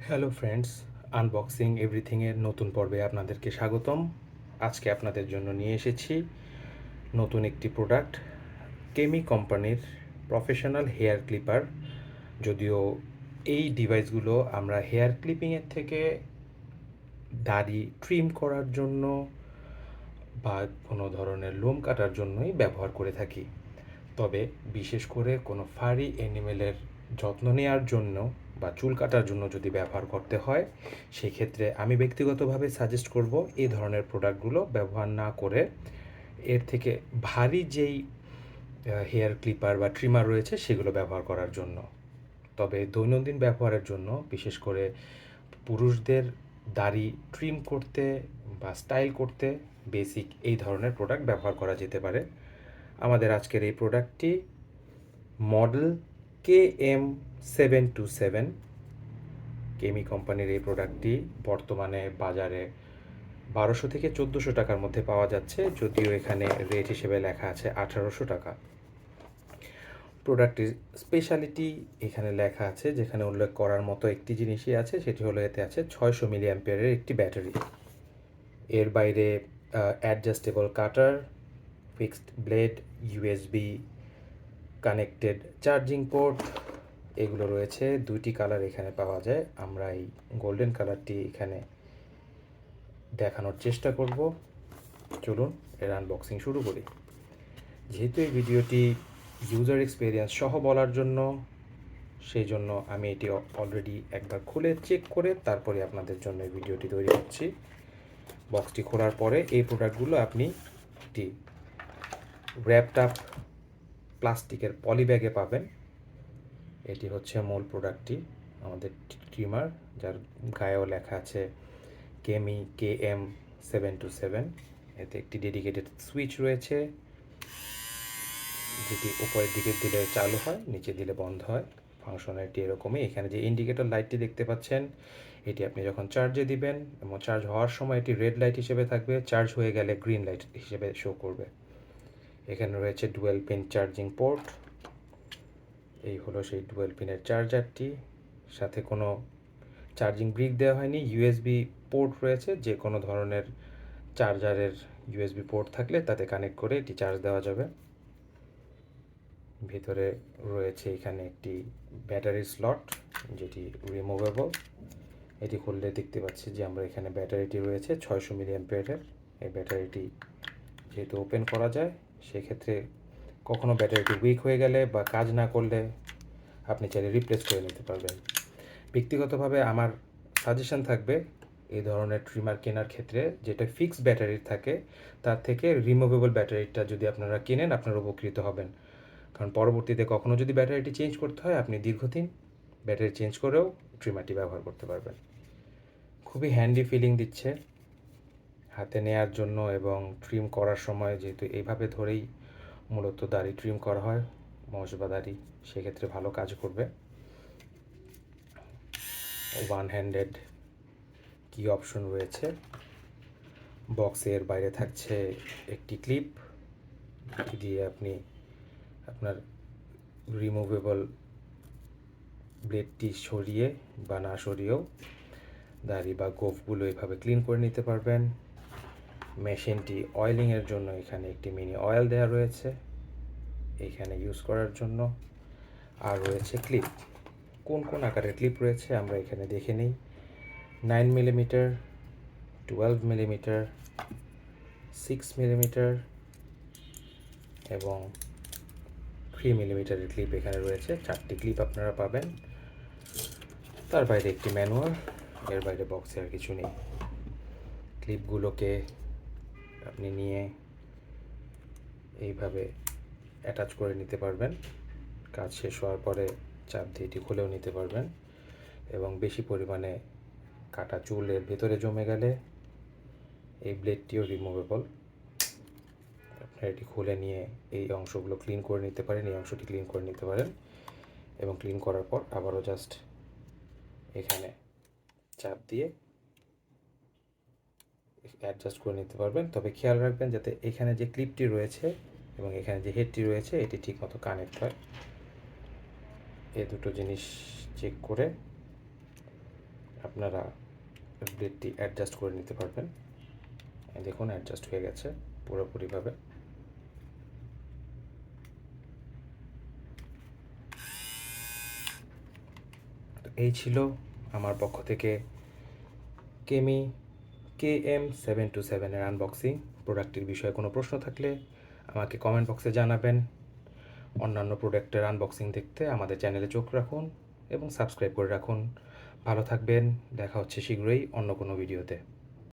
Hello friends, unboxing এভরিথিংয়ের নতুন পর্বে আপনাদেরকে স্বাগতম। আজকে আপনাদের জন্য নিয়ে এসেছি নতুন একটি প্রোডাক্ট, কেমি কোম্পানির প্রফেশনাল হেয়ার ক্লিপার। যদিও এই ডিভাইসগুলো আমরা হেয়ার ক্লিপিংয়ের থেকে দাড়ি ট্রিম করার জন্য বা কোনো ধরনের লোম কাটার জন্যই ব্যবহার করে থাকি। তবে বিশেষ করে কোনো ফারি অ্যানিমেলের যত্ন নেওয়ার জন্য বা চুল কাটার জন্য যদি ব্যবহার করতে হয়, সেক্ষেত্রে আমি ব্যক্তিগতভাবে সাজেস্ট করব এই ধরনের প্রোডাক্টগুলো ব্যবহার না করে এর থেকে ভারী যেই হেয়ার ক্লিপার বা ট্রিমার রয়েছে সেগুলো ব্যবহার করার জন্য। তবে দৈনন্দিন ব্যবহারের জন্য বিশেষ করে পুরুষদের দাড়ি ট্রিম করতে বা স্টাইল করতে বেসিক এই ধরনের প্রোডাক্ট ব্যবহার করা যেতে পারে। আমাদের আজকের এই প্রোডাক্টটি মডেল KM727। কেমি কোম্পানির এই প্রোডাক্টটি বর্তমানে বাজারে 1200 থেকে 1400 টাকার মধ্যে পাওয়া যাচ্ছে, যদিও এখানে রেট হিসেবে লেখা আছে 1800 টাকা। প্রোডাক্টটির স্পেশালিটি এখানে লেখা আছে, যেখানে উল্লেখ করার মতো একটি জিনিসই আছে, সেটি হলো এতে আছে 600 মিলি অ্যাম্পিয়ারের একটি ব্যাটারি। এর বাইরে adjustable cutter, fixed blade, USB connected charging port এগুলো রয়েছে। দুইটি কালার এখানে পাওয়া যায়। আমরা এই গোল্ডেন কালারটি এখানে দেখানোর চেষ্টা করব। চলুন এর আনবক্সিং শুরু করি। যেহেতু এই ভিডিওটি ইউজার এক্সপিরিয়েন্স সহ বলার জন্য, সেই জন্য আমি এটি অলরেডি একবার খুলে চেক করে তারপরে আপনাদের জন্য এই ভিডিওটি তৈরি করছি। বক্সটি খোলার পরে এই প্রোডাক্টগুলো আপনি একটি র্যাপড আপ প্লাস্টিকের পলি ব্যাগে পাবেন। এটি হচ্ছে মূল প্রোডাক্টটি, আমাদের ট্রিমার, যার গায়েও লেখা আছে কেমি KM727। এতে একটি ডেডিকেটেড সুইচ রয়েছে, যেটি উপরের দিকে দিলে চালু হয়, নিচে দিলে বন্ধ হয়। ফাংশনালিটি এরকমই। এখানে যে ইন্ডিকেটর লাইটটি দেখতে পাচ্ছেন, এটি আপনি যখন চার্জে দিবেন এবং চার্জ হওয়ার সময় এটি রেড লাইট হিসেবে থাকবে, চার্জ হয়ে গেলে গ্রিন লাইট হিসেবে শো করবে। এখানে রয়েছে ডুয়েল পিন চার্জিং পোর্ট। এই হলো সেই ডুয়েল পিনের চার্জারটি। সাথে কোনো চার্জিং ব্রিক দেওয়া হয়নি, ইউএসবি পোর্ট রয়েছে। যে কোনো ধরনের চার্জারের ইউএসবি পোর্ট থাকলে তাতে কানেক্ট করে এটি চার্জ দেওয়া যাবে। ভিতরে রয়েছে এখানে একটি ব্যাটারি স্লট, যেটি রিমুভেবল। এটি খুললে দেখতে পাচ্ছি যে আমরা এখানে ব্যাটারিটি রয়েছে 600 মিলি অ্যাম্পিয়ারের। এই ব্যাটারিটি যেহেতু ওপেন করা যায়, সেক্ষেত্রে কখনো ব্যাটারিটি উইক হয়ে গেলে বা কাজ না করলে আপনি চাইলে রিপ্লেস করে নিতে পারবেন। ব্যক্তিগতভাবে আমার সাজেশন থাকবে এই ধরনের ট্রিমার কেনার ক্ষেত্রে, যেটা ফিক্সড ব্যাটারির থাকে, তার থেকে রিমুভেবল ব্যাটারিটা যদি আপনারা কেনেন আপনারা উপকৃত হবেন। কারণ পরবর্তীতে কখনো যদি ব্যাটারিটি চেঞ্জ করতে হয়, আপনি দীর্ঘদিন ব্যাটারি চেঞ্জ করেও ট্রিমারটি ব্যবহার করতে পারবেন। খুবই হ্যান্ডি ফিলিং দিচ্ছে হাতে নেয়ার জন্য, এবং ট্রিম করার সময় যেহেতু এইভাবে ধরেই মূলত দাড়ি ট্রিম করা হয়, মোষ বা দাড়ি, সেক্ষেত্রে ভালো কাজ করবে। ওয়ান হ্যান্ডেড কি অপশন রয়েছে। বক্সের বাইরে থাকছে একটি ক্লিপ, যেটি দিয়ে আপনি আপনার রিমুভেবল ব্লেডটি সরিয়ে বা না সরিয়েও দাড়ি বা গোফগুলো এভাবে ক্লিন করে নিতে পারবেন। মেশিনটি অয়েলিংয়ের জন্য এখানে একটি মিনি অয়েল দেওয়া রয়েছে এখানে ইউজ করার জন্য। আর রয়েছে ক্লিপ। কোন কোন আকারের ক্লিপ রয়েছে আমরা এখানে দেখে নিই। 9 মিলিমিটার, 12 মিলিমিটার, 6 মিলিমিটার এবং 3 মিলিমিটারের ক্লিপ এখানে রয়েছে। 4টি ক্লিপ আপনারা পাবেন। তার বাইরে একটি ম্যানুয়াল, এর বাইরে বক্সে আর কিছু নেই। ক্লিপগুলোকে আপনি নিয়ে এইভাবে অ্যাটাচ করে নিতে পারবেন। কাজ শেষ হওয়ার পরে চাপ দিয়ে এটি খুলেও নিতে পারবেন। এবং বেশি পরিমাণে কাটা চুলের ভেতরে জমে গেলে এই ব্লেডটিও রিমুভেবল। আপনারা এটি খুলে নিয়ে এই অংশগুলো ক্লিন করে নিতে পারেন, এই অংশটি ক্লিন করে নিতে পারেন, এবং ক্লিন করার পর আবারও জাস্ট এখানে চাপ দিয়ে অ্যাডজাস্ট করে নিতে পারবেন। তবে খেয়াল রাখবেন যাতে এখানে যে ক্লিপটি রয়েছে এবং এখানে যে হেডটি রয়েছে এটি ঠিকমতো কানেক্ট হয়। এই দুটো জিনিস চেক করে আপনারা ব্লেডটি অ্যাডজাস্ট করে নিতে পারবেন। দেখুন অ্যাডজাস্ট হয়ে গেছে পুরোপুরিভাবে। তো এই ছিল আমার পক্ষ থেকে কেমি KM727 এর আনবক্সিং। প্রোডাক্টটির বিষয়ে কোনো প্রশ্ন থাকলে আমাকে কমেন্ট বক্সে জানাবেন। অন্যান্য প্রোডাক্টের আনবক্সিং দেখতে আমাদের চ্যানেলে চোখ রাখুন এবং সাবস্ক্রাইব করে রাখুন। ভালো থাকবেন, দেখা হচ্ছে শীঘ্রই অন্য কোনো ভিডিওতে।